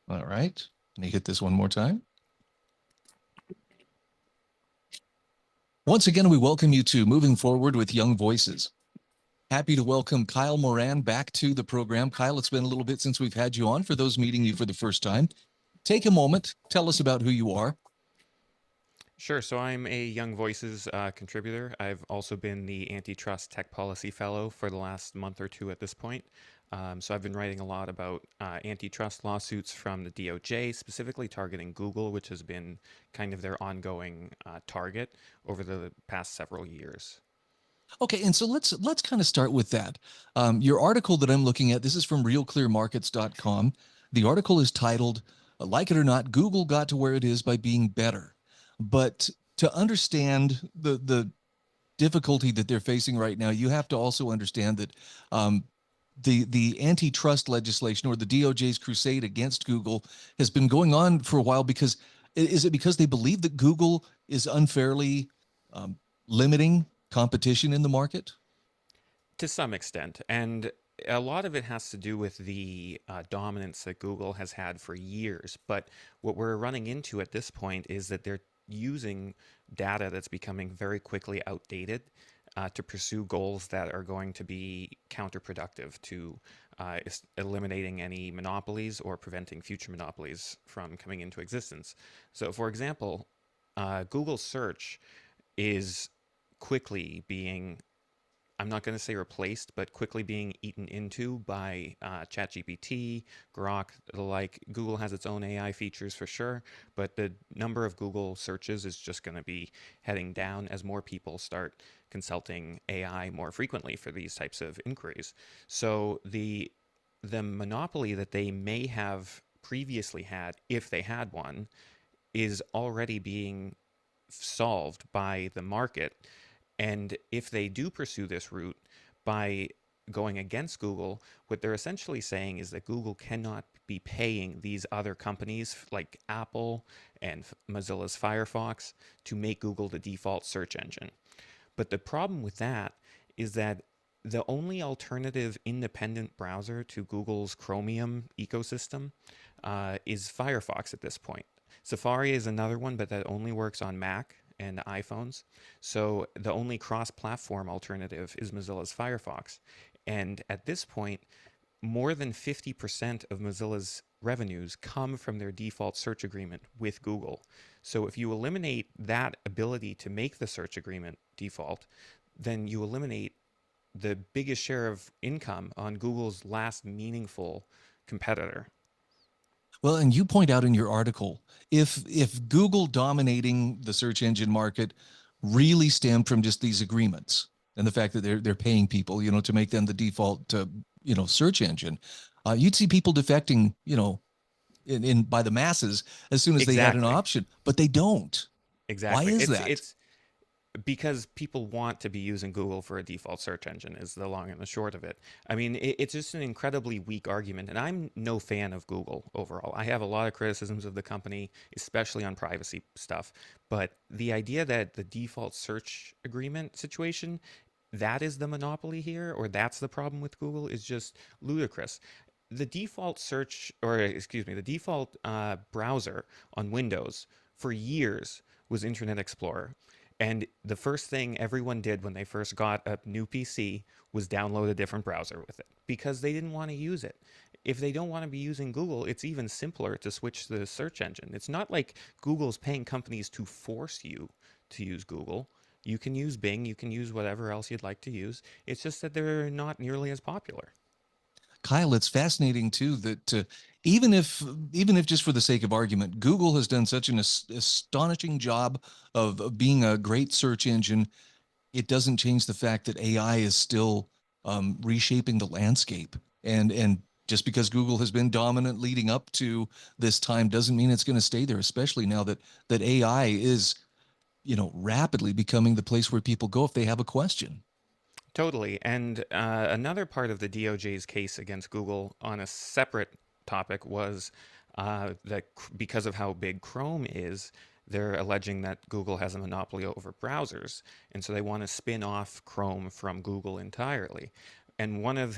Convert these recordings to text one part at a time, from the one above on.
All right. Let me hit this one more time. Once again, we welcome you to Moving Forward with Young Voices. Happy to welcome Kyle Moran back to the program. Kyle, it's been a little bit since we've had you on. For those meeting you for the first time, take a moment, tell us about who you are. Sure. So I'm a Young Voices contributor. I've also been the Antitrust Tech Policy Fellow for the last month or two at this point. So I've been writing a lot about antitrust lawsuits from the DOJ, specifically targeting Google, which has been kind of their ongoing target over the past several years. Okay, and so let's kind of start with that. Your article that I'm looking at, this is from realclearmarkets.com. The article is titled, "Like It or Not, Google Got to Where It Is by Being Better." But to understand the difficulty that they're facing right now, you have to also understand that the antitrust legislation or the DOJ's crusade against Google has been going on for a while because is it because they believe that Google is unfairly um, limiting competition in the market? To some extent. And a lot of it has to do with the dominance that Google has had for years. But what we're running into at this point is that they're using data that's becoming very quickly outdated to pursue goals that are going to be counterproductive to eliminating any monopolies or preventing future monopolies from coming into existence. So, for example, Google search is quickly being, I'm not going to say replaced, but quickly being eaten into by ChatGPT, Grok, the like. Google has its own AI features for sure, but the number of Google searches is just going to be heading down as more people start consulting AI more frequently for these types of inquiries. So the monopoly that they may have previously had, if they had one, is already being solved by the market. And if they do pursue this route by going against Google, what they're essentially saying is that Google cannot be paying these other companies like Apple and Mozilla's Firefox to make Google the default search engine. But the problem with that is that the only alternative independent browser to Google's Chromium ecosystem is Firefox at this point. Safari is another one, but that only works on Mac and iPhones. So the only cross platform alternative is Mozilla's Firefox. And at this point, more than 50% of Mozilla's revenues come from their default search agreement with Google. So if you eliminate that ability to make the search agreement default, then you eliminate the biggest share of income on Google's last meaningful competitor. Well, and you point out in your article, if Google dominating the search engine market really stemmed from just these agreements and the fact that they're paying people, to make them the default, search engine, you'd see people defecting, in by the masses as soon as they had an Exactly. option, but they don't. Why Exactly. is It's that? it's because people want to be using Google for a default search engine is the long and the short of it. I mean, it's just an incredibly weak argument, and I'm no fan of Google overall. I have a lot of criticisms of the company, especially on privacy stuff. But the idea that the default search agreement situation, that is the monopoly here, or that's the problem with Google, is just ludicrous. The default search, or excuse me, the default browser on Windows for years was Internet Explorer. And the first thing everyone did when they first got a new PC was download a different browser with it because they didn't want to use it. If they don't want to be using Google, it's even simpler to switch to the search engine. It's not like Google's paying companies to force you to use Google. You can use Bing, you can use whatever else you'd like to use. It's just that they're not nearly as popular. Kyle, it's fascinating too that even if just for the sake of argument, Google has done such an astonishing job of being a great search engine. It doesn't change the fact that AI is still reshaping the landscape, and just because Google has been dominant leading up to this time doesn't mean it's going to stay there. Especially now that AI is rapidly becoming the place where people go if they have a question. Totally. And another part of the DOJ's case against Google on a separate topic was that because of how big Chrome is, they're alleging that Google has a monopoly over browsers. And so they want to spin off Chrome from Google entirely. And one of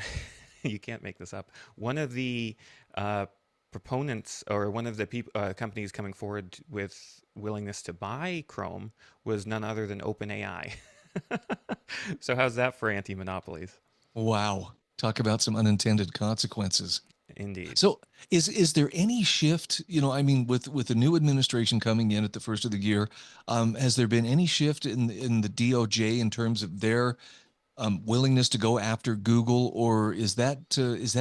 You can't make this up. One of the uh, proponents, or one of the companies coming forward with willingness to buy Chrome, was none other than OpenAI. So how's that for anti-monopolies? Wow. Talk about some unintended consequences. Indeed. So is there any shift, I mean, with the new administration coming in at the first of the year, has there been any shift in the DOJ in terms of their willingness to go after Google, or is that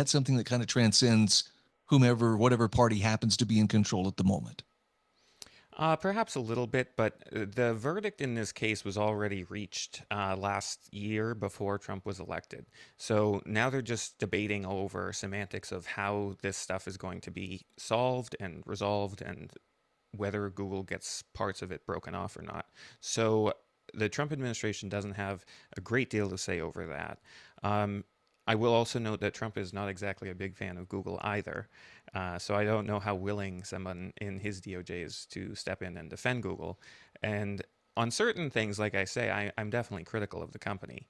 something that kind of transcends whatever party happens to be in control at the moment? Perhaps a little bit, but the verdict in this case was already reached last year before Trump was elected. So now they're just debating over semantics of how this stuff is going to be solved and resolved, and whether Google gets parts of it broken off or not. So the Trump administration doesn't have a great deal to say over that. Um, I will also note that Trump is not exactly a big fan of Google either. So I don't know how willing someone in his DOJ is to step in and defend Google. And on certain things, like I say, I'm definitely critical of the company.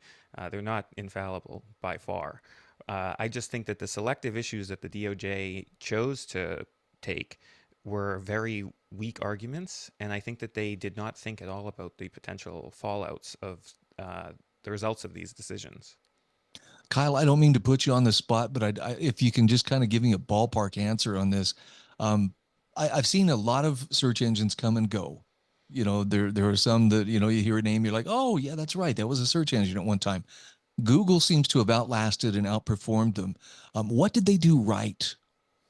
They're not infallible by far. I just think that the selective issues that the DOJ chose to take were very weak arguments, and I think that they did not think at all about the potential fallouts of uh, the results of these decisions. Kyle, I don't mean to put you on the spot, but if you can just kind of give me a ballpark answer on this. um, I've seen a lot of search engines come and go. There are some that you hear a name, you're like, oh yeah, that's right, that was a search engine at one time. Google seems to have outlasted and outperformed them. What did they do right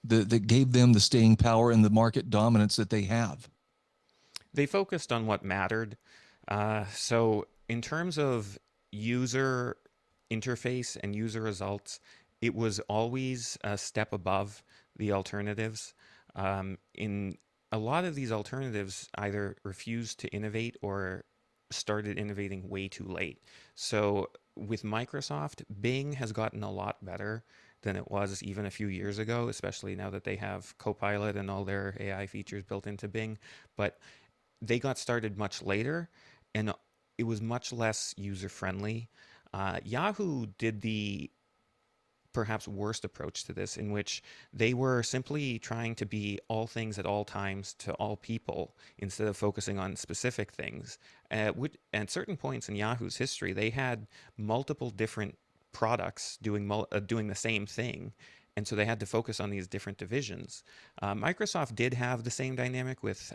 that gave them the staying power and the market dominance that they have? They focused on what mattered. So, in terms of user interface and user results, it was always a step above the alternatives. In a lot of these alternatives, either refused to innovate or started innovating way too late. So, with Microsoft, Bing has gotten a lot better than it was even a few years ago, especially now that they have Copilot and all their AI features built into Bing. But they got started much later, and it was much less user friendly. Yahoo did the perhaps worst approach to this, in which they were simply trying to be all things at all times to all people instead of focusing on specific things. At certain points in Yahoo's history, they had multiple different products doing the same thing. And so they had to focus on these different divisions. Microsoft did have the same dynamic with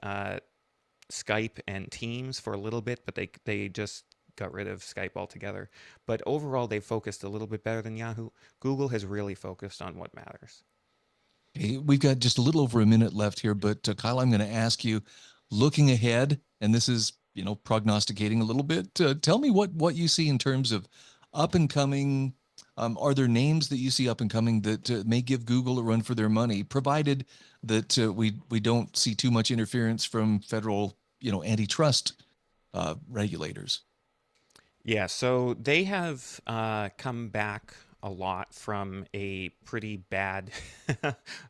Skype and Teams for a little bit, but they just got rid of Skype altogether. But overall, they focused a little bit better than Yahoo. Google has really focused on what matters. Hey, we've got just a little over a minute left here, but Kyle, I'm going to ask you, looking ahead, and this is, prognosticating a little bit. Tell me what you see in terms of up and coming. Are there names that you see up and coming that may give Google a run for their money, provided that we don't see too much interference from federal, antitrust regulators? Yeah, so they have come back a lot from a pretty bad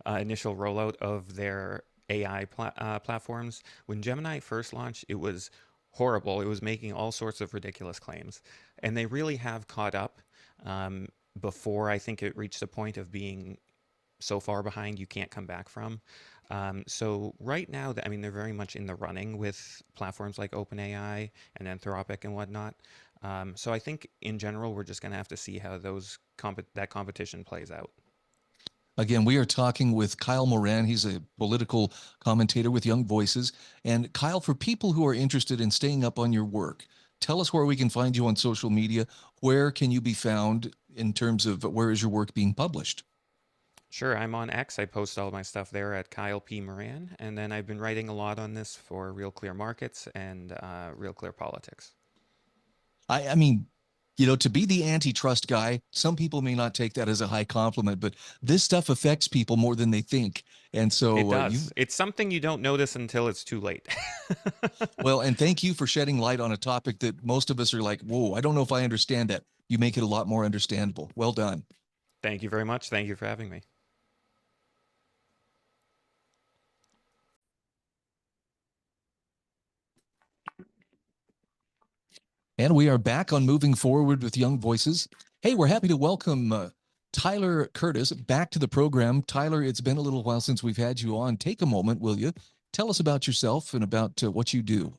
initial rollout of their platforms. When Gemini first launched, it was horrible. It was making all sorts of ridiculous claims. And they really have caught up before I think it reached a point of being so far behind you can't come back from. So right now, I mean, they're very much in the running with platforms like OpenAI and Anthropic and whatnot. So I think in general, we're just going to have to see how that competition plays out. Again, we are talking with Kyle Moran. He's a political commentator with Young Voices. And Kyle, for people who are interested in staying up on your work, tell us where we can find you on social media. Where can you be found in terms of where is your work being published? Sure, I'm on X. I post all my stuff there at Kyle P. Moran. And then I've been writing a lot on this for Real Clear Markets and Real Clear Politics. I mean, to be the antitrust guy, some people may not take that as a high compliment, but this stuff affects people more than they think. And It so does. It's something you don't notice until it's too late. and thank you for shedding light on a topic that most of us are like, whoa, I don't know if I understand that. You make it a lot more understandable. Well done. Thank you very much. Thank you for having me. And we are back on Moving Forward with Young Voices. Hey, we're happy to welcome Tyler Curtis back to the program. Tyler, it's been a little while since we've had you on. Take a moment, will you? Tell us about yourself and about what you do.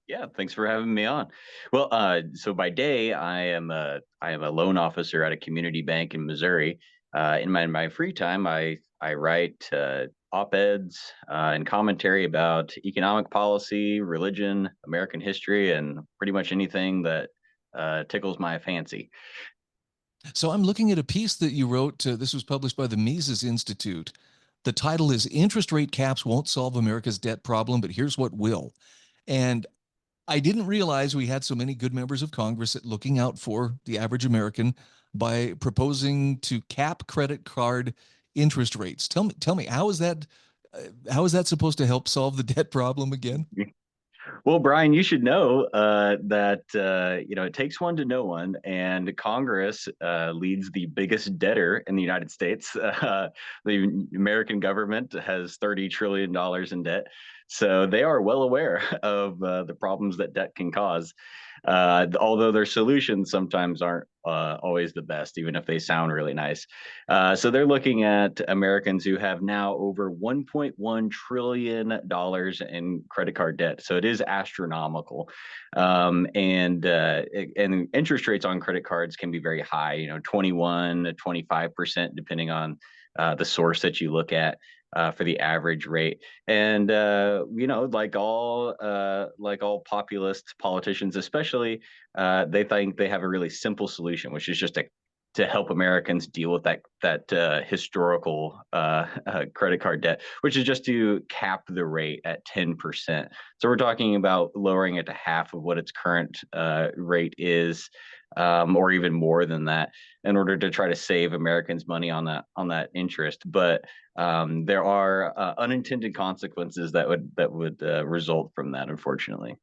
Yeah, thanks for having me on. Well, so by day, I am a loan officer at a community bank in Missouri. In my free time, I write op-eds and commentary about economic policy, religion, American history, and pretty much anything that tickles my fancy. So I'm looking at a piece that you wrote. This was published by the Mises Institute. The title is Interest Rate Caps Won't Solve America's Debt Problem, but Here's What Will. And I didn't realize we had so many good members of Congress at looking out for the average American by proposing to cap credit card interest rates. Tell me, how is that supposed to help solve the debt problem again? Well, Brian, you should know that it takes one to know one, and Congress leads the biggest debtor in the United States. The American government has $30 trillion in debt, so they are well aware of the problems that debt can cause. Although their solutions sometimes aren't always the best, even if they sound really nice. So they're looking at Americans who have now over $1.1 trillion in credit card debt. So it is astronomical. And interest rates on credit cards can be very high, 21 to 25%, depending on the source that you look at. For the average rate, and like all populist politicians, especially, they think they have a really simple solution, which is just to help Americans deal with that historical credit card debt, which is just to cap the rate at 10%. So we're talking about lowering it to half of what its current rate is, or even more than that, in order to try to save Americans money on that interest. But there are unintended consequences that would result from that, unfortunately.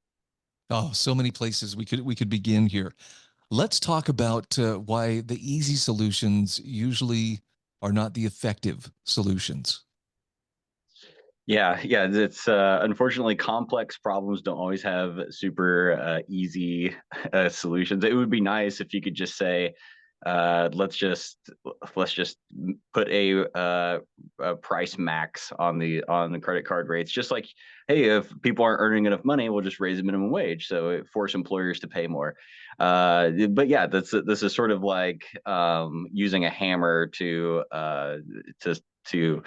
Oh, so many places we could begin here. Let's talk about why the easy solutions usually are not the effective solutions. Yeah, it's unfortunately complex problems don't always have super easy solutions. It would be nice if you could just say, let's just put a price max on the credit card rates. Just like, hey, if people aren't earning enough money, we'll just raise the minimum wage, so it force employers to pay more. But yeah, this is sort of like using a hammer to to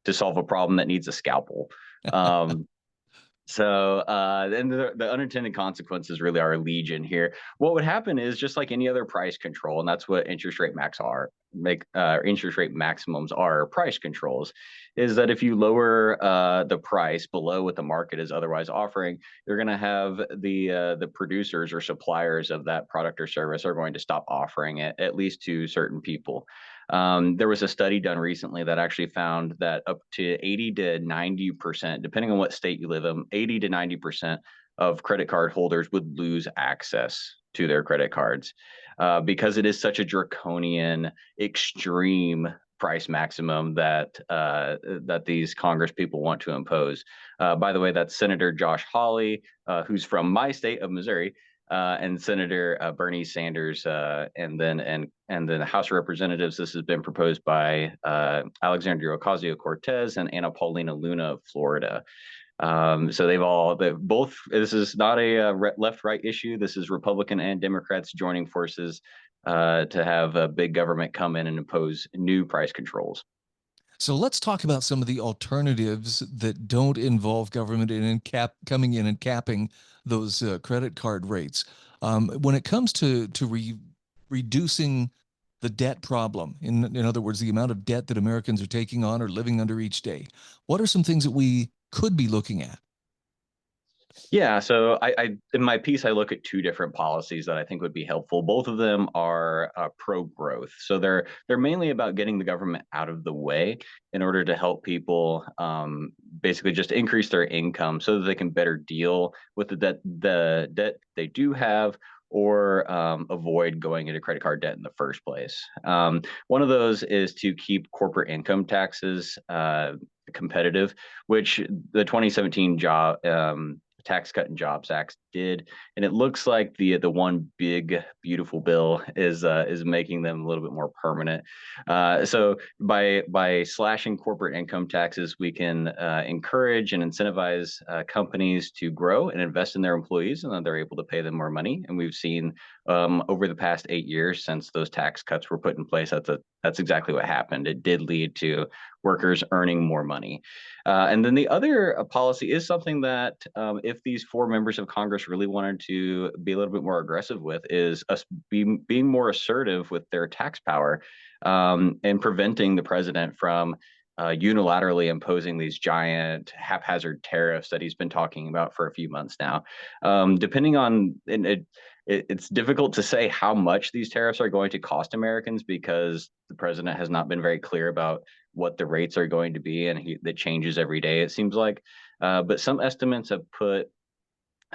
to solve a problem that needs a scalpel. Um, and the unintended consequences really are legion here. What would happen is just like any other price control, and that's what interest rate maximums are, price controls, is that if you lower the price below what the market is otherwise offering, you're going to have the producers or suppliers of that product or service are going to stop offering it, at least to certain people. There was a study done recently that actually found that up to 80 to 90%, depending on what state you live in, 80 to 90% of credit card holders would lose access to their credit cards because it is such a draconian, extreme price maximum that these Congress people want to impose. By the way, that's Senator Josh Hawley, who's from my state of Missouri, and Senator Bernie Sanders, and then the House of Representatives. This has been proposed by Alexandria Ocasio-Cortez and Anna Paulina Luna of Florida. So they've both. This is not a left-right issue. This is Republican and Democrats joining forces to have a big government come in and impose new price controls. So let's talk about some of the alternatives that don't involve government coming in and capping those credit card rates. When it comes to reducing the debt problem, in other words, the amount of debt that Americans are taking on or living under each day, what are some things that we could be looking at? Yeah, so I in my piece I look at two different policies that I think would be helpful. Both of them are pro-growth, so they're mainly about getting the government out of the way in order to help people basically just increase their income so that they can better deal with the debt they do have, or avoid going into credit card debt in the first place. One of those is to keep corporate income taxes competitive, which the 2017 job Tax Cut and Jobs Act did, and it looks like the one big beautiful bill is making them a little bit more permanent. So by slashing corporate income taxes, we can encourage and incentivize companies to grow and invest in their employees, and then they're able to pay them more money. And we've seen over the past 8 years since those tax cuts were put in place, that's exactly what happened. It did lead to workers earning more money. And then the other policy is something that if these four members of Congress really wanted to be a little bit more aggressive with, is us being more assertive with their tax power, and preventing the president from unilaterally imposing these giant haphazard tariffs that he's been talking about for a few months now. Depending on, it's difficult to say how much these tariffs are going to cost Americans, because the president has not been very clear about what the rates are going to be, and that changes every day, it seems like. But some estimates have put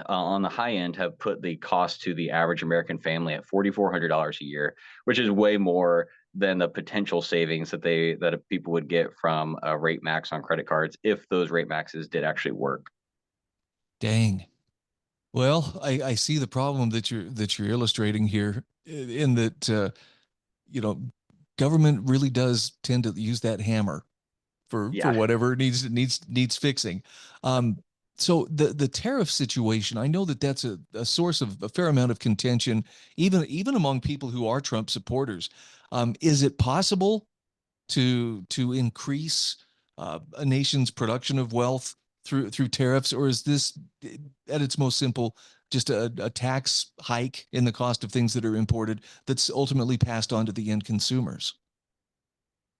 on the high end have put the cost to the average American family at $4,400 a year, which is way more than the potential savings that people would get from a rate max on credit cards if those rate maxes did actually work. Dang. Well, I see the problem that you're illustrating here, in that you know, government really does tend to use that hammer for Yeah. whatever needs fixing. Um, so the tariff situation, I know that that's a source of a fair amount of contention, even among people who are Trump supporters. Is it possible to increase a nation's production of wealth through tariffs, or is this at its most simple just a tax hike in the cost of things that are imported that's ultimately passed on to the end consumers?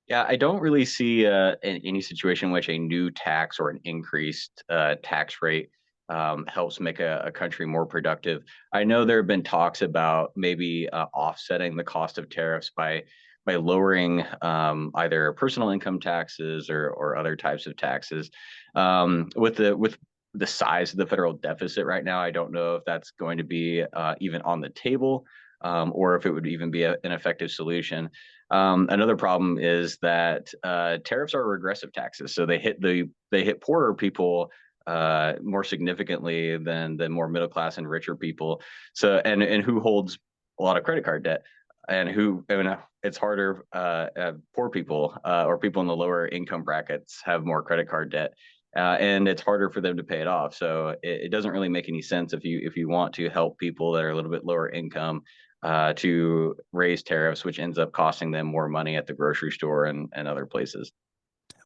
Yeah, I don't really see any situation in which a new tax or an increased tax rate helps make a country more productive. I know there have been talks about maybe offsetting the cost of tariffs by lowering either personal income taxes or other types of taxes. With the size of the federal deficit right now, I don't know if that's going to be even on the table, or if it would even be an effective solution. Another problem is that tariffs are regressive taxes, so they hit poorer people more significantly than more middle class and richer people. So and who holds a lot of credit card debt, and it's harder. Poor people or people in the lower income brackets have more credit card debt. And it's harder for them to pay it off. So it doesn't really make any sense if you want to help people that are a little bit lower income to raise tariffs, which ends up costing them more money at the grocery store and other places.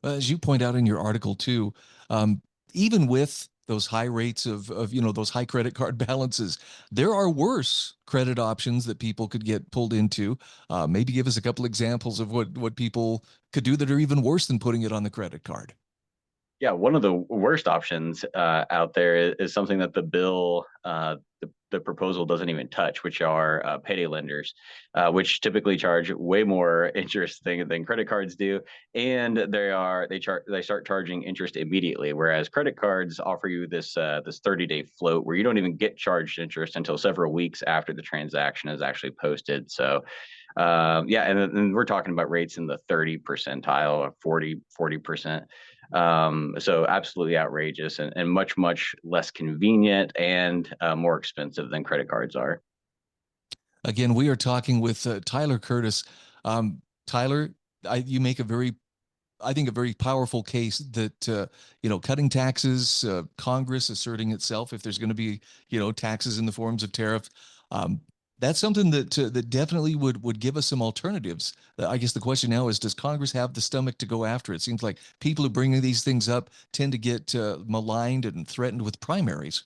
As you point out in your article too, um, even with those high rates of those high credit card balances, there are worse credit options that people could get pulled into. Maybe give us a couple examples of what people could do that are even worse than putting it on the credit card. Yeah, one of the worst options out there is something that the proposal doesn't even touch, which are payday lenders, which typically charge way more interest than credit cards do, and they start charging interest immediately, whereas credit cards offer you this 30-day float where you don't even get charged interest until several weeks after the transaction is actually posted. So yeah, and we're talking about rates in the 30 percentile or 40%. So absolutely outrageous, and much less convenient and more expensive than credit cards are. Again, we are talking with Tyler Curtis. Tyler, you make I think, a very powerful case that cutting taxes, Congress asserting itself if there's going to be taxes in the forms of tariff. Um, that's something that definitely would give us some alternatives. I guess the question now is, does Congress have the stomach to go after it? Seems like people who bring these things up tend to get maligned and threatened with primaries.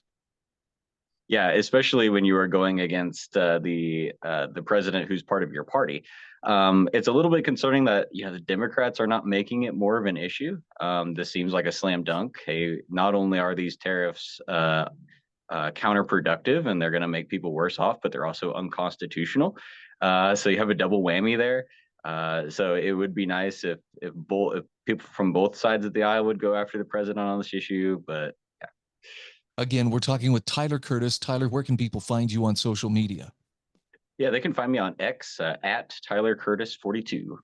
Yeah, especially when you are going against the president who's part of your party. It's a little bit concerning that the Democrats are not making it more of an issue. This seems like a slam dunk. Hey, not only are these tariffs counterproductive and they're going to make people worse off, but they're also unconstitutional. So you have a double whammy there. So it would be nice if people from both sides of the aisle would go after the president on this issue, but Again, we're talking with Tyler Curtis. Tyler, where can people find you on social media? yeah, they can find me on X at Tyler Curtis 42.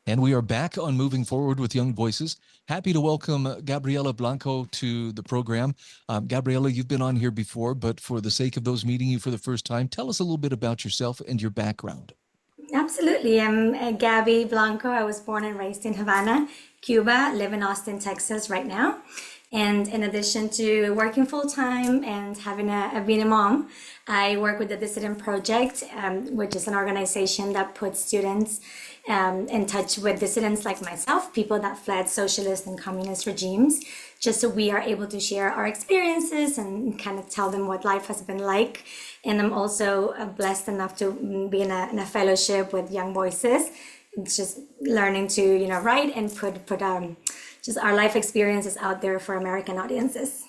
And we are back on Moving Forward with Young Voices. Happy to welcome Gabriela Blanco to the program. Gabriela, you've been on here before, but for the sake of those meeting you for the first time, tell us a little bit about yourself and your background. Absolutely. I'm Gabby Blanco. I was born and raised in Havana, Cuba, live in Austin, Texas right now. And in addition to working full time and being a mom, I work with the Dissident Project, which is an organization that puts students in touch with dissidents like myself, people that fled socialist and communist regimes, just so we are able to share our experiences and kind of tell them what life has been like. And I'm also blessed enough to be in a fellowship with Young Voices. It's just learning to, write and put just our life experiences out there for American audiences.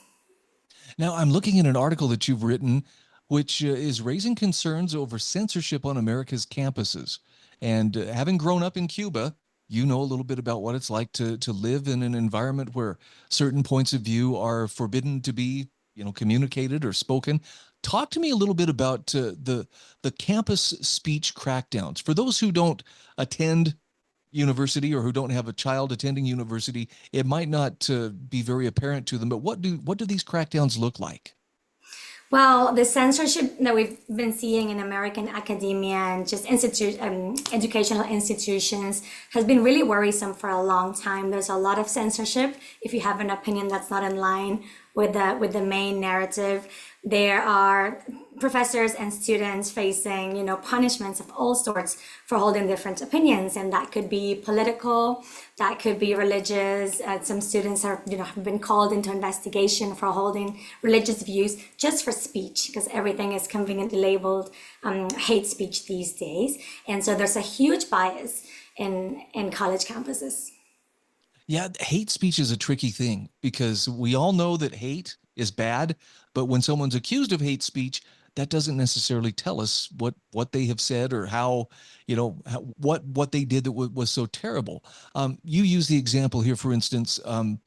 Now, I'm looking at an article that you've written, which is raising concerns over censorship on America's campuses. And having grown up in Cuba, you know a little bit about what it's like to live in an environment where certain points of view are forbidden to be, communicated or spoken. Talk to me a little bit about the campus speech crackdowns. For those who don't attend university or who don't have a child attending university, it might not be very apparent to them. But what do these crackdowns look like? Well, the censorship that we've been seeing in American academia and just educational institutions has been really worrisome for a long time. There's a lot of censorship. If you have an opinion that's not in line with the main narrative, there are professors and students facing, punishments of all sorts for holding different opinions, and that could be political, that could be religious. Some students have been called into investigation for holding religious views just for speech, because everything is conveniently labeled hate speech these days, and so there's a huge bias in college campuses. Yeah, hate speech is a tricky thing because we all know that hate is bad, but when someone's accused of hate speech, that doesn't necessarily tell us what they have said or how, what they did that was so terrible. You use the example here, for instance, a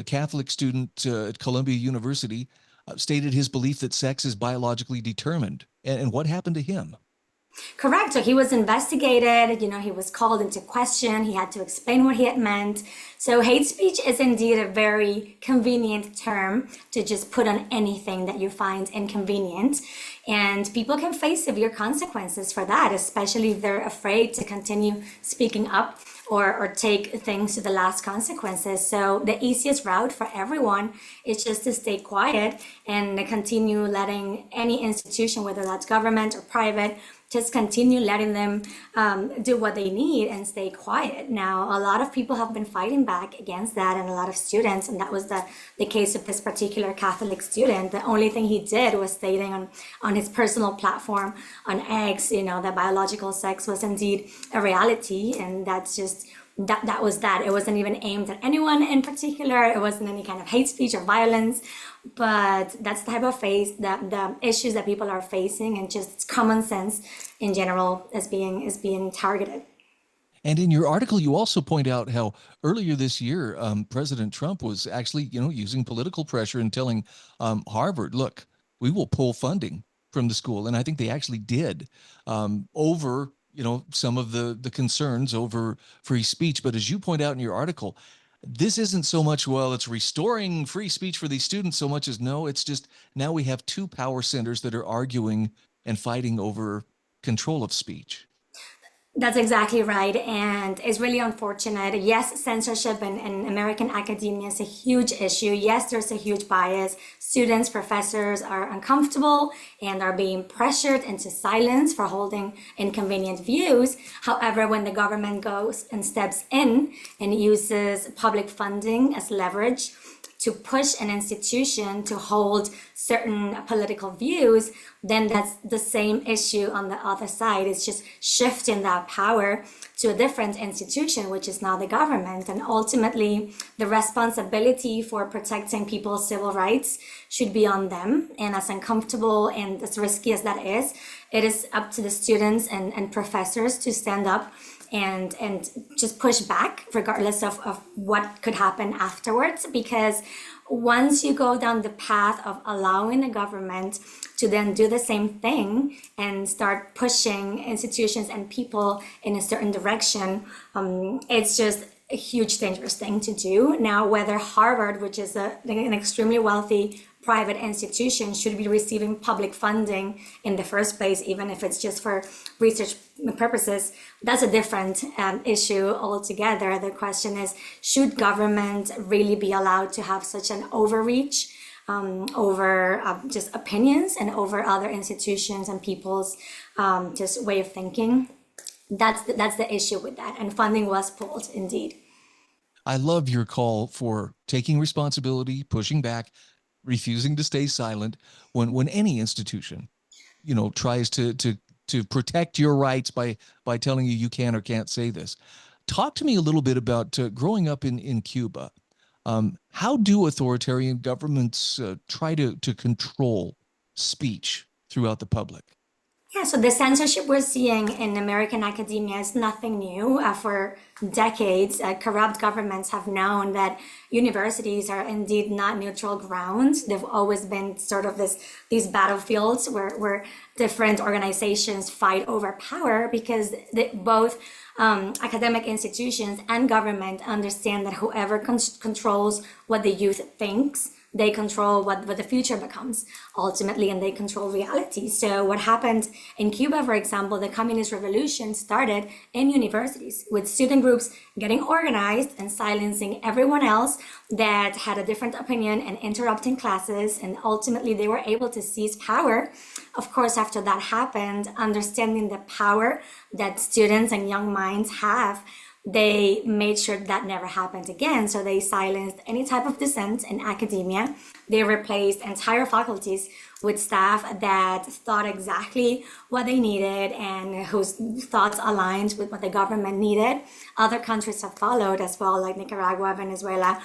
Catholic student at Columbia University, stated his belief that sex is biologically determined. And what happened to him? Correct. So he was investigated, he was called into question. He had to explain what he had meant. So hate speech is indeed a very convenient term to just put on anything that you find inconvenient. And people can face severe consequences for that, especially if they're afraid to continue speaking up or take things to the last consequences. So the easiest route for everyone is just to stay quiet and continue letting any institution, whether that's government or private, just continue letting them do what they need and stay quiet. Now, a lot of people have been fighting back against that, and a lot of students, and that was the case of this particular Catholic student. The only thing he did was stating on his personal platform on X, that biological sex was indeed a reality, and that's just that was that. It wasn't even aimed at anyone in particular. It wasn't any kind of hate speech or violence, but that's the type of the issues that people are facing, and just common sense in general is being targeted. And in your article, you also point out how earlier this year, President Trump was actually, using political pressure and telling Harvard, look, we will pull funding from the school. And I think they actually did over some of the concerns over free speech. But as you point out in your article, this isn't so much, well, it's restoring free speech for these students so much as no, it's just now we have two power centers that are arguing and fighting over control of speech. That's exactly right. And it's really unfortunate. Yes, censorship in American academia is a huge issue. Yes, there's a huge bias. Students, professors are uncomfortable and are being pressured into silence for holding inconvenient views. However, when the government goes and steps in and uses public funding as leverage to push an institution to hold certain political views, then that's the same issue on the other side. It's just shifting that power to a different institution, which is now the government. And ultimately, the responsibility for protecting people's civil rights should be on them. And as uncomfortable and as risky as that is, it is up to the students and professors to stand up and just push back regardless of what could happen afterwards. Because once you go down the path of allowing the government to then do the same thing and start pushing institutions and people in a certain direction, it's just a huge dangerous thing to do. Now, whether Harvard, which is an extremely wealthy private institution, should be receiving public funding in the first place, even if it's just for research purposes, that's a different issue altogether. The question is, should government really be allowed to have such an overreach over just opinions and over other institutions and people's just way of thinking? That's the issue with that. And funding was pulled, indeed. I love your call for taking responsibility, pushing back, refusing to stay silent when any institution, tries to protect your rights by telling you can or can't say this. Talk to me a little bit about growing up in Cuba. How do authoritarian governments try to control speech throughout the public? Yeah, so the censorship we're seeing in American academia is nothing new. For decades, corrupt governments have known that universities are indeed not neutral grounds. They've always been sort of these battlefields where different organizations fight over power, because both academic institutions and government understand that whoever controls what the youth thinks, they control what the future becomes ultimately, and they control reality. So what happened in Cuba, for example, the communist revolution started in universities with student groups getting organized and silencing everyone else that had a different opinion and interrupting classes. And ultimately they were able to seize power. Of course, after that happened, understanding the power that students and young minds have, they made sure that never happened again. So they silenced any type of dissent in academia. They replaced entire faculties with staff that thought exactly what they needed and whose thoughts aligned with what the government needed. Other countries have followed as well, like Nicaragua, Venezuela.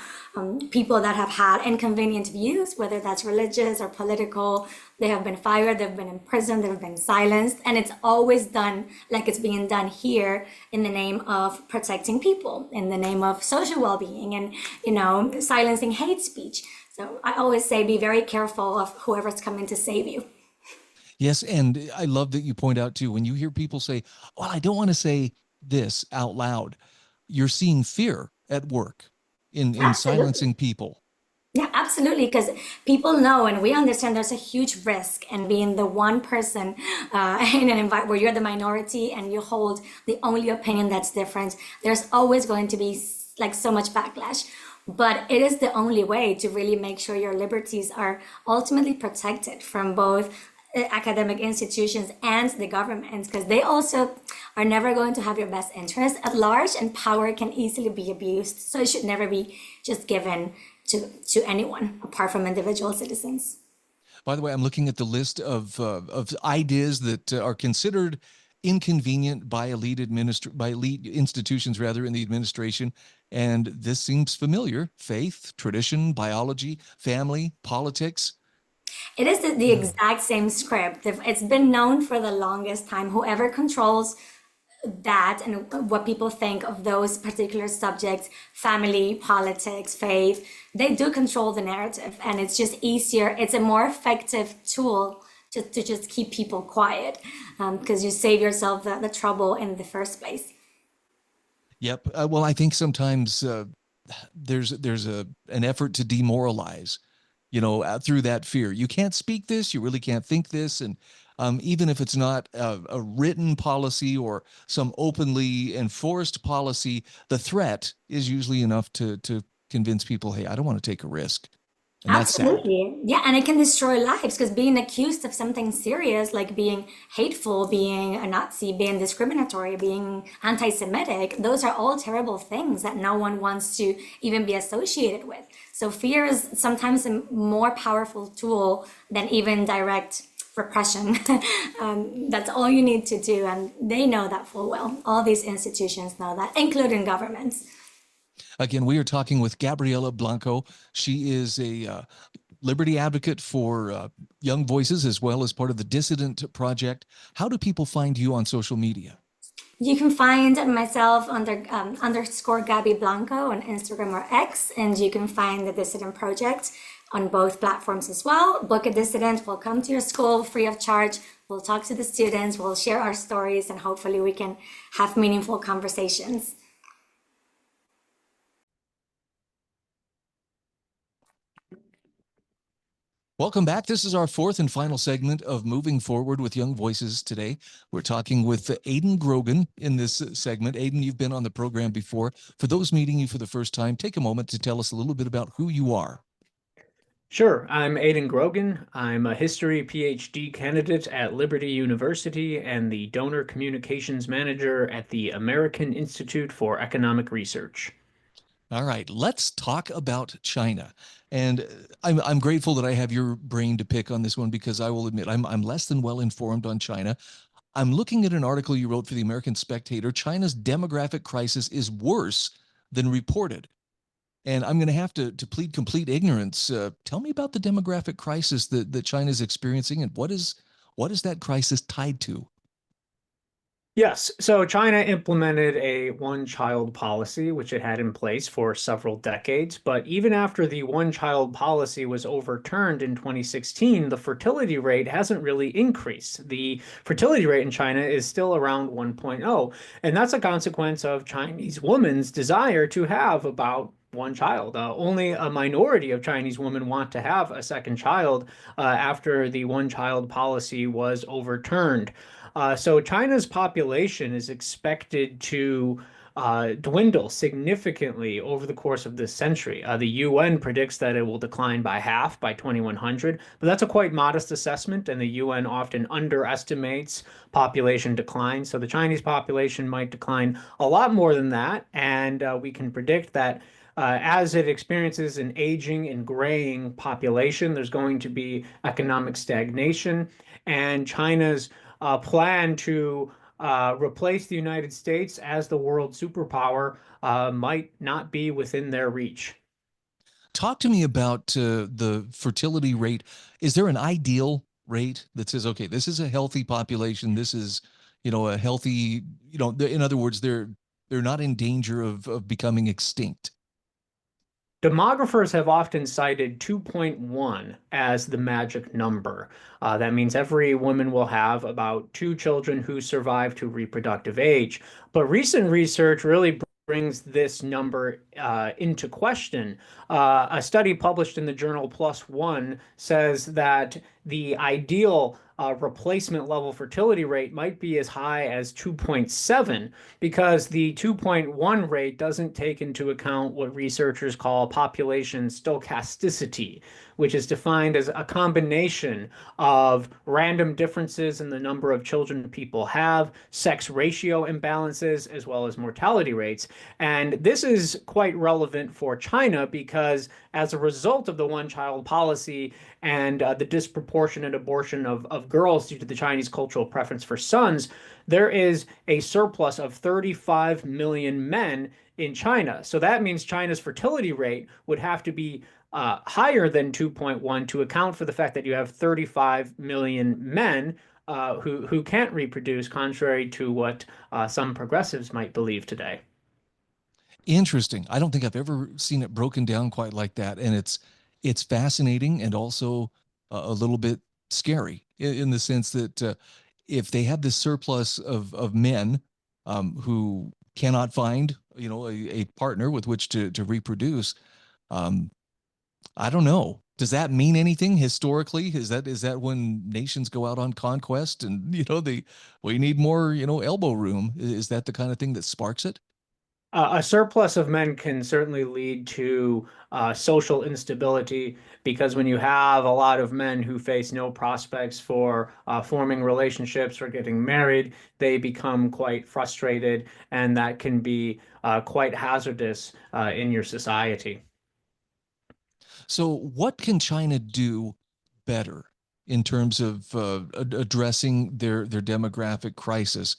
People that have had inconvenient views, whether that's religious or political, they have been fired, they've been imprisoned, they've been silenced. And it's always done like it's being done here in the name of protecting people, in the name of social well-being, and, silencing hate speech. So I always say, be very careful of whoever's coming to save you. Yes, and I love that you point out too, when you hear people say, well, I don't want to say this out loud, you're seeing fear at work in silencing people. Yeah, absolutely. Because people know and we understand there's a huge risk in being the one person in an environment where you're the minority and you hold the only opinion that's different. There's always going to be like so much backlash. But it is the only way to really make sure your liberties are ultimately protected from both academic institutions and the government, because they also are never going to have your best interest at large, and power can easily be abused. So it should never be just given to anyone apart from individual citizens. By the way, I'm looking at the list of ideas that are considered inconvenient by elite institutions rather in the administration, and this seems familiar: faith, tradition, biology, family, politics. It is the exact same script. It's been known for the longest time. Whoever controls that and what people think of those particular subjects, family, politics, faith, they do control the narrative, and it's just easier. It's a more effective tool to just keep people quiet, because you save yourself the trouble in the first place. Yep. Well, I think sometimes there's an effort to demoralize, through that fear. You can't speak this, you really can't think this. And even if it's not a written policy or some openly enforced policy, the threat is usually enough to convince people, hey, I don't want to take a risk. And that's sad. Absolutely. Yeah, and it can destroy lives, because being accused of something serious like being hateful, being a Nazi, being discriminatory, being anti-Semitic, those are all terrible things that no one wants to even be associated with. So fear is sometimes a more powerful tool than even direct repression. That's all you need to do, and they know that full well. All these institutions know that, including governments. Again, we are talking with Gabriela Blanco. She is a liberty advocate for young voices, as well as part of the Dissident Project. How do people find you on social media? You can find myself under underscore Gabby Blanco on Instagram or X, and you can find the Dissident Project on both platforms as well. Book a Dissident. We'll come to your school free of charge. We'll talk to the students. We'll share our stories, and hopefully we can have meaningful conversations. Welcome back. This is our fourth and final segment of Moving Forward with Young Voices today. We're talking with Aidan Grogan in this segment. Aidan, you've been on the program before. For those meeting you for the first time, take a moment to tell us a little bit about who you are. Sure. I'm Aidan Grogan. I'm a history PhD candidate at Liberty University and the donor communications manager at the American Institute for Economic Research. All right, let's talk about China. And I'm grateful that I have your brain to pick on this one, because I will admit I'm less than well informed on China. I'm looking at an article you wrote for the American Spectator. China's demographic crisis is worse than reported. And I'm going to have to plead complete ignorance. Tell me about the demographic crisis that China is experiencing, and what is that crisis tied to? Yes, so China implemented a one-child policy, which it had in place for several decades. But even after the one-child policy was overturned in 2016, the fertility rate hasn't really increased. The fertility rate in China is still around 1.0, and that's a consequence of Chinese women's desire to have about one child. Only a minority of Chinese women want to have a second child after the one-child policy was overturned. So China's population is expected to dwindle significantly over the course of this century. The UN predicts that it will decline by half by 2100, but that's a quite modest assessment, and the UN often underestimates population decline. So the Chinese population might decline a lot more than that, and we can predict that as it experiences an aging and graying population, there's going to be economic stagnation, and China's plan to replace the United States as the world superpower might not be within their reach. Talk to me about the fertility rate. Is there an ideal rate that says, okay, this is a healthy population, this is, a healthy, in other words, they're not in danger of becoming extinct? Demographers have often cited 2.1 as the magic number. That means every woman will have about 2 children who survive to reproductive age. But recent research really brings this number into question. A study published in the journal PLOS ONE says that the ideal replacement level fertility rate might be as high as 2.7, because the 2.1 rate doesn't take into account what researchers call population stochasticity, which is defined as a combination of random differences in the number of children people have, sex ratio imbalances, as well as mortality rates. And this is quite relevant for China, because as a result of the one-child policy and the disproportionate abortion of girls due to the Chinese cultural preference for sons, there is a surplus of 35 million men in China. So that means China's fertility rate would have to be higher than 2.1 to account for the fact that you have 35 million men who can't reproduce, contrary to what some progressives might believe today. Interesting. I don't think I've ever seen it broken down quite like that. And it's fascinating, and also a little bit scary in the sense that if they have this surplus of men who cannot find, a partner with which to reproduce, I don't know. Does that mean anything historically? Is that when nations go out on conquest and, we need more, elbow room? Is that the kind of thing that sparks it? A surplus of men can certainly lead to social instability, because when you have a lot of men who face no prospects for forming relationships or getting married, they become quite frustrated, and that can be quite hazardous in your society. So what can China do better in terms of addressing their demographic crisis?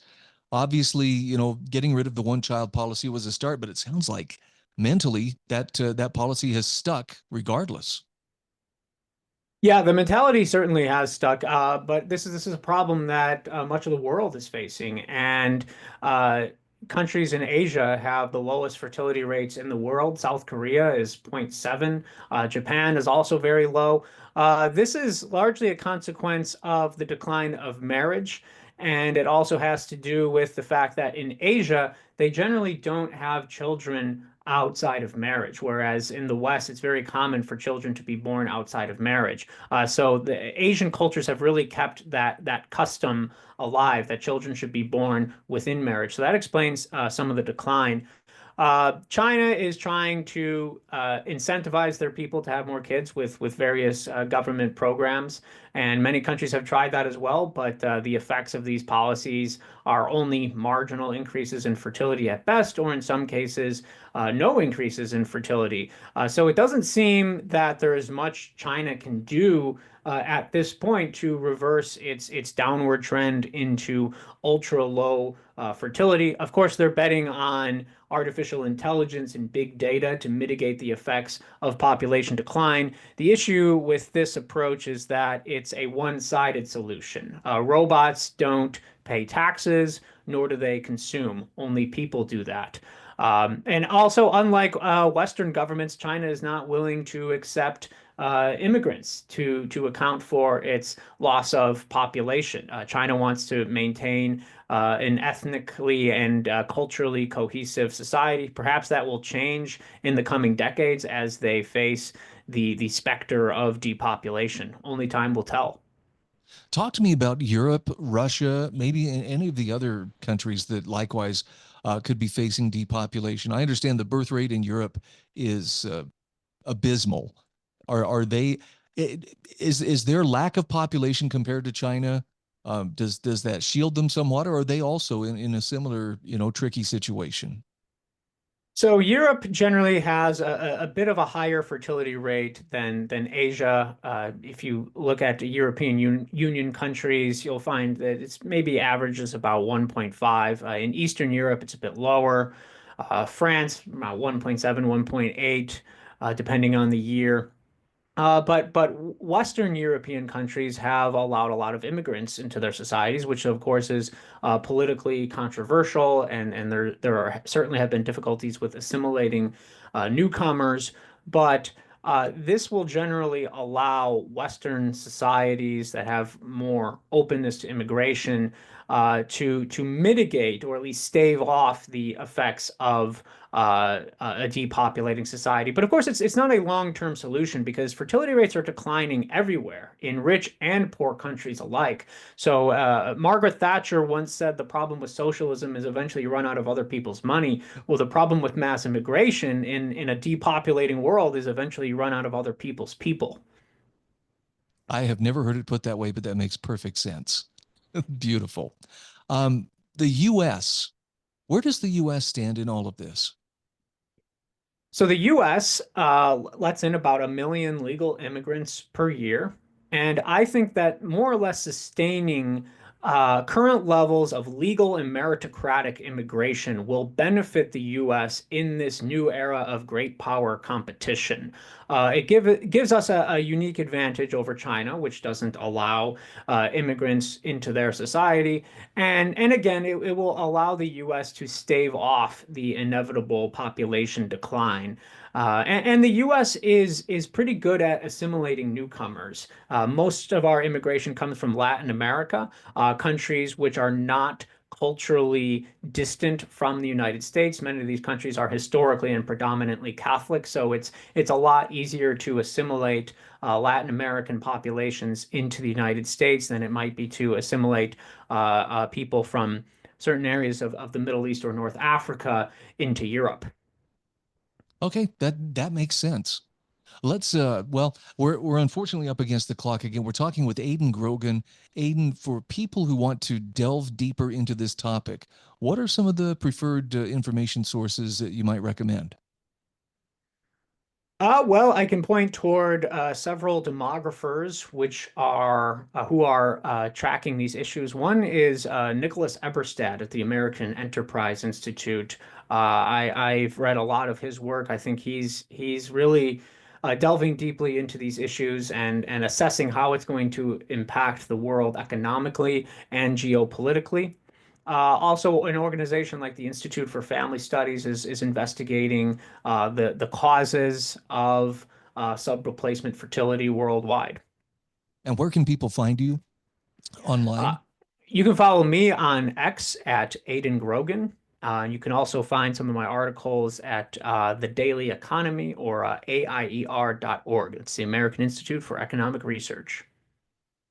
Obviously, getting rid of the one-child policy was a start, but it sounds like mentally that policy has stuck regardless. Yeah, the mentality certainly has stuck, but this is a problem that much of the world is facing, and uh, countries in Asia have the lowest fertility rates in the world. South Korea is zero point 0.7. Japan is also very low. This is largely a consequence of the decline of marriage, and it also has to do with the fact that in Asia, they generally don't have children outside of marriage, whereas in the West, it's very common for children to be born outside of marriage. So the Asian cultures have really kept that custom alive that children should be born within marriage. So that explains some of the decline. China is trying to incentivize their people to have more kids with various government programs, and many countries have tried that as well. But the effects of these policies are only marginal increases in fertility at best, or in some cases, no increases in fertility. So it doesn't seem that there is much China can do at this point to reverse its downward trend into ultra low fertility. Of course, they're betting on artificial intelligence and big data to mitigate the effects of population decline. The issue with this approach is that it's a one-sided solution. Robots don't pay taxes, nor do they consume. Only people do that. And also, unlike Western governments, China is not willing to accept immigrants to account for its loss of population. China wants to maintain an ethnically and culturally cohesive society. Perhaps that will change in the coming decades as they face the specter of depopulation. Only time will tell. Talk to me about Europe, Russia, maybe any of the other countries that likewise could be facing depopulation. I understand the birth rate in Europe is abysmal. Are they? Is their lack of population compared to China? Does that shield them somewhat, or are they also in a similar, tricky situation? So Europe generally has a bit of a higher fertility rate than Asia. If you look at the European Union countries, you'll find that it's maybe averages about 1.5. In Eastern Europe, it's a bit lower. France, about 1.7, 1.8, depending on the year. But Western European countries have allowed a lot of immigrants into their societies, which of course is politically controversial, and there certainly have been difficulties with assimilating newcomers. But this will generally allow Western societies that have more openness to immigration to mitigate or at least stave off the effects of a depopulating society. But of course, it's not a long-term solution because fertility rates are declining everywhere in rich and poor countries alike. So Margaret Thatcher once said the problem with socialism is eventually you run out of other people's money. Well, the problem with mass immigration in a depopulating world is eventually you run out of other people's people. I have never heard it put that way, but that makes perfect sense. Beautiful. Um, the U.S. Where does the U.S. stand in all of this? So the US lets in about 1 million legal immigrants per year. And I think that more or less sustaining current levels of legal and meritocratic immigration will benefit the US in this new era of great power competition. It gives us a unique advantage over China, which doesn't allow immigrants into their society. And again, it will allow the US to stave off the inevitable population decline. And the U.S. is pretty good at assimilating newcomers. Most of our immigration comes from Latin America, countries which are not culturally distant from the United States. Many of these countries are historically and predominantly Catholic, so it's a lot easier to assimilate Latin American populations into the United States than it might be to assimilate people from certain areas of the Middle East or North Africa into Europe. Okay, that makes sense. Let's well, we're unfortunately up against the clock again. We're talking with Aidan Grogan. Aidan, for people who want to delve deeper into this topic, what are some of the preferred information sources that you might recommend? Well, I can point toward several demographers which are who are tracking these issues. One is Nicholas Eberstadt at the American Enterprise Institute. I've read a lot of his work. I think he's really delving deeply into these issues and assessing how it's going to impact the world economically and geopolitically. Also, an organization like the Institute for Family Studies is investigating the causes of subreplacement fertility worldwide. And where can people find you Uh, online? you can follow me on X at Aidan Grogan. You can also find some of my articles at the Daily Economy or AIER.org. It's the American Institute for Economic Research.